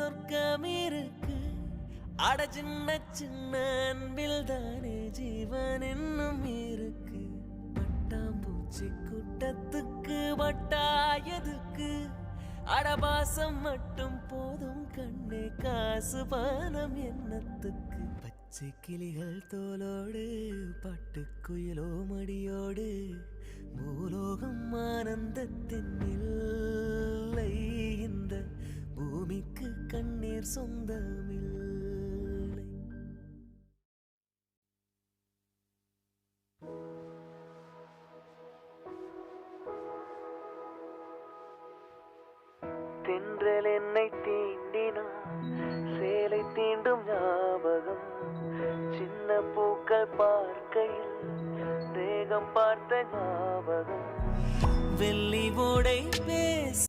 சொர்க்கம் இருக்கு. அட சின்ன சின்ன அன்பில் தானே ஜீவன் இன்னும் இருக்கு. பட்டாம்பூச்சி கூட்டத்துக்கு வட்டாயதுக்கு அடபாசம் மட்டும் போதும் கண்ணே, காசு பானம் என்னத்துக்கு. பச்சை கிளிகள் தோலோடு பாட்டுக்குயிலோ மடியோடு பூலோகம் ஆனந்தத்தின் இல்லை. இந்த பூமிக்கு கண்ணீர் சொந்தமில்லை. தென்றல் என்னை தீண்டினான், சேலை தீண்டும் ஞாபகம். சின்ன பூக்கள் பார்க்கையில் தேகம் பார்த்த ஞாபகம். வெள்ளி ஓடை பேச